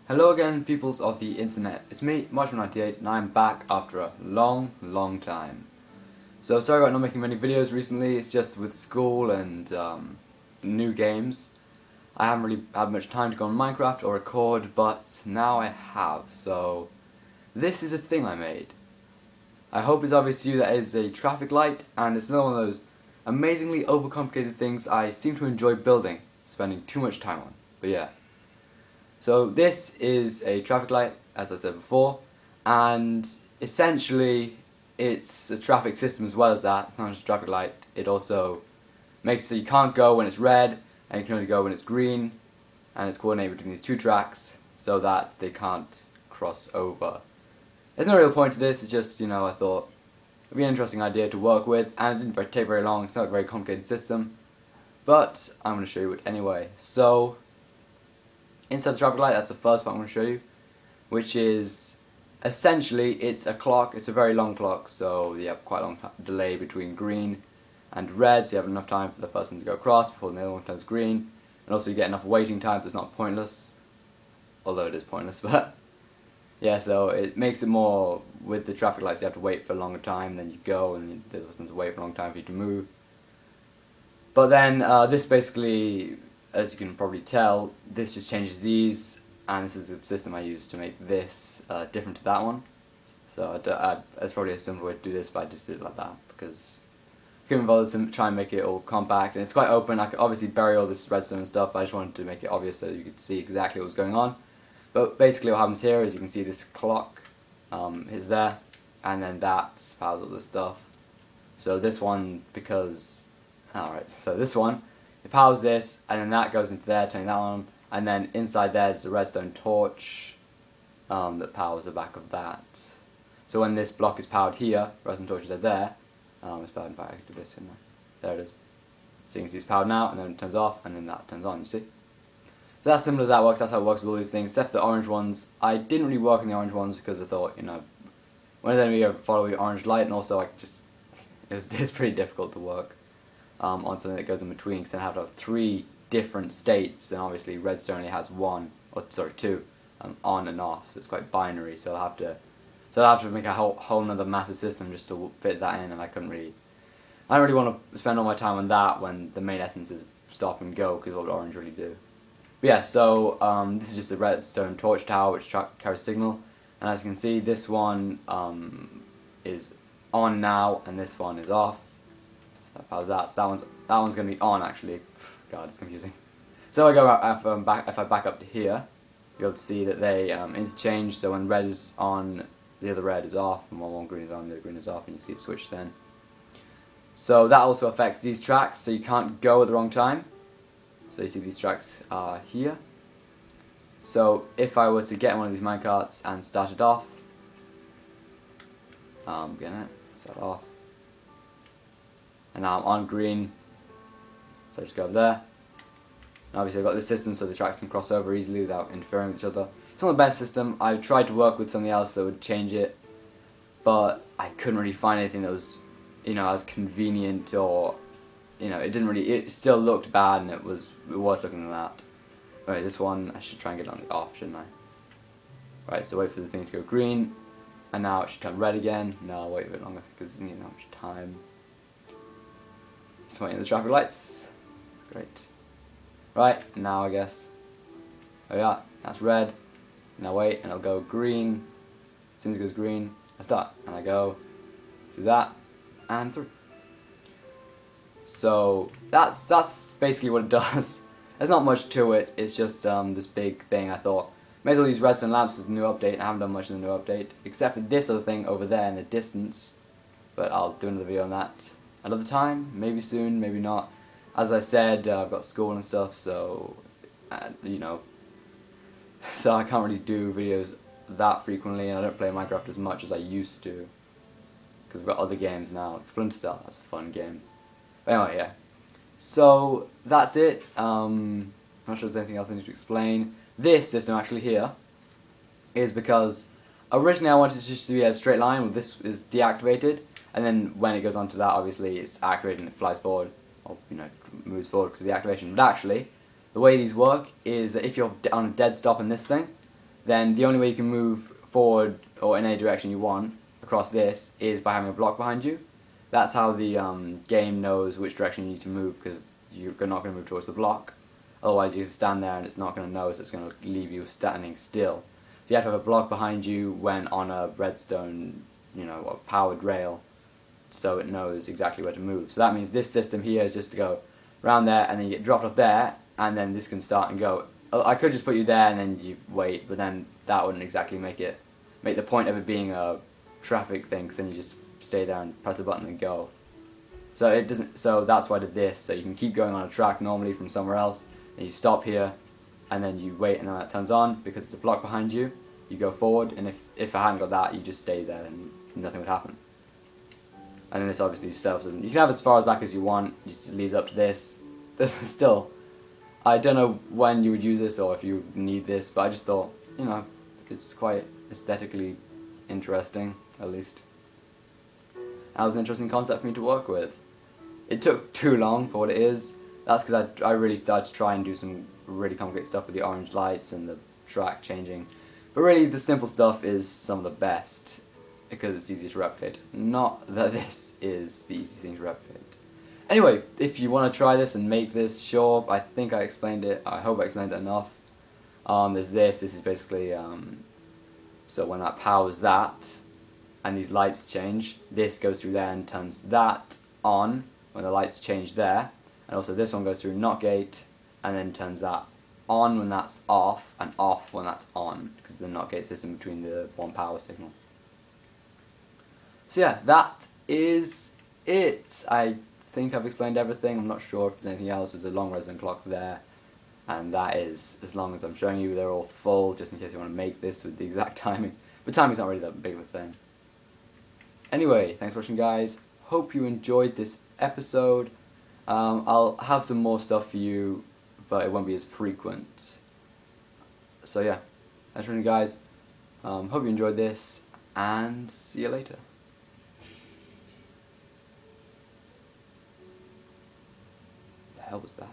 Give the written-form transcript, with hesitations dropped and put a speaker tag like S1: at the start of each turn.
S1: Hello again, peoples of the internet. It's me, Mochimo98, and I'm back after a long time. So sorry about not making many videos recently. It's just with school and new games. I haven't really had much time to go on Minecraft or record, but now I have. So this is a thing I made. I hope it's obvious to you that it is a traffic light, and it's another one of those amazingly overcomplicated things I seem to enjoy building, spending too much time on. But yeah. So this is a traffic light, as I said before, and essentially it's a traffic system as well as that. It's not just a traffic light, it also makes it so you can't go when it's red, and you can only go when it's green, and it's coordinated between these two tracks so that they can't cross over. There's no real point to this, it's just, I thought it'd be an interesting idea to work with, and it didn't take very long. It's not a very complicated system, but I'm going to show you it anyway. So inside the traffic light, that's the first part I'm going to show you, which is essentially it's a clock. It's a very long clock, so you have quite a long delay between green and red, so you have enough time for the person to go across before the other one turns green, and also you get enough waiting time so it's not pointless, although it is pointless, but yeah, so it makes it more with the traffic lights. You have to wait for a longer time, then you go, and the other person has to wait for a long time for you to move. But then this basically, as you can probably tell, this just changes these, and this is the system I use to make this different to that one. So it's probably a simple way to do this, but I just did it like that because I couldn't bother to try and make it all compact, and it's quite open. I could obviously bury all this redstone and stuff, but I just wanted to make it obvious so you could see exactly what was going on. But basically what happens here is you can see this clock is there, and then that powers all this stuff. So this one, so this one, it powers this, and then that goes into there, turning that on, and then inside there there's a redstone torch that powers the back of that. So when this block is powered here, redstone torches are there, it's powered back to this, there it is. So you can see it's powered now, and then it turns off, and then that turns on, you see? So that's simple as that works. That's how it works with all these things, except for the orange ones. I didn't really work on the orange ones because I thought, when then we follow the orange light, and also it's pretty difficult to work on something that goes in between, because I have to have 3 different states, and obviously redstone only has 2 on and off, so it's quite binary. So I'll have to make a whole another massive system just to fit that in, and I don't really want to spend all my time on that when the main essence is stop and go, because what would orange really do? But yeah, so this is just a redstone torch tower which carries signal, and as you can see, this one is on now, and this one is off. So that powers that. So that one's going to be on actually. God, it's confusing. So if I back up to here, you'll be able to see that they interchange. So when red is on, the other red is off, and when one green is on, the other green is off, and you see it switch then. So that also affects these tracks, so you can't go at the wrong time. So you see these tracks are here. So if I were to get one of these minecarts and start it off, start off, and now I'm on green, so I just go up there. And obviously I've got this system so the tracks can cross over easily without interfering with each other. It's not the best system. I tried to work with something else that would change it, but I couldn't really find anything that was, as convenient, or it still looked bad, and it was worse looking than that. Alright, this one, I should try and get it on the off, shouldn't I? Right, so wait for the thing to go green, and now it should turn red again. No, I'll wait a bit longer because it doesn't need that much time. Just waiting for the traffic lights. Great. Right, now I guess. Oh yeah, that's red. Now wait, and it'll go green. As soon as it goes green, I start, and I go through that, and through. So that's basically what it does. There's not much to it, it's just this big thing. I thought, may as well use redstone lamps as a new update. I haven't done much in the new update, except for this other thing over there in the distance. But I'll do another video on that another time, maybe soon, maybe not. As I said, I've got school and stuff, so, so I can't really do videos that frequently, and I don't play Minecraft as much as I used to, because I've got other games now. Splinter Cell, that's a fun game. But anyway, yeah. So that's it. I'm not sure if there's anything else I need to explain. This system actually here is because originally I wanted it just to be a straight line. Well, this is deactivated, and then when it goes on to that, obviously it's activated and it flies forward, or moves forward because of the activation. But actually, the way these work is that if you're on a dead stop in this thing, then the only way you can move forward or in any direction you want across this is by having a block behind you. That's how the game knows which direction you need to move, because you're not going to move towards the block. Otherwise you just stand there and it's not going to know, so it's going to leave you standing still. So you have to have a block behind you when on a redstone, a powered rail, so it knows exactly where to move. So that means this system here is just to go around there, and then you get dropped off there, and then this can start and go. I could just put you there and then you wait, but then that wouldn't exactly make the point of it being a traffic thing, because then you just stay there and press the button and go. So it doesn't. So that's why I did this. So you can keep going on a track normally from somewhere else, and you stop here, and then you wait, and then that turns on because it's a block behind you. You go forward, and if I hadn't got that, you just stay there and nothing would happen. And then this obviously self-doesn't. You can have as far back as you want. It just leads up to this. This is still. I don't know when you would use this or if you need this, but I just thought, it's quite aesthetically interesting, at least. That was an interesting concept for me to work with. It took too long for what it is. That's because I really started to try and do some really complicated stuff with the orange lights and the track changing. But really, the simple stuff is some of the best, because it's easy to replicate. Not that this is the easy thing to replicate. Anyway, if you want to try this and make this, sure, I think I explained it. I hope I explained it enough. There's this is basically, so when that powers that, and these lights change, this goes through there and turns that on when the lights change there. And also this one goes through not gate, and then turns that on when that's off, and off when that's on, because the not gate system between the one power signal. So yeah, that is it. I think I've explained everything. I'm not sure if there's anything else. There's a long redstone clock there, and that is as long as I'm showing you. They're all full, just in case you want to make this with the exact timing. But timing's not really that big of a thing. Anyway, thanks for watching, guys. Hope you enjoyed this episode. I'll have some more stuff for you, but it won't be as frequent. So yeah, thanks for watching, guys. Hope you enjoyed this, and see you later. The hell was that?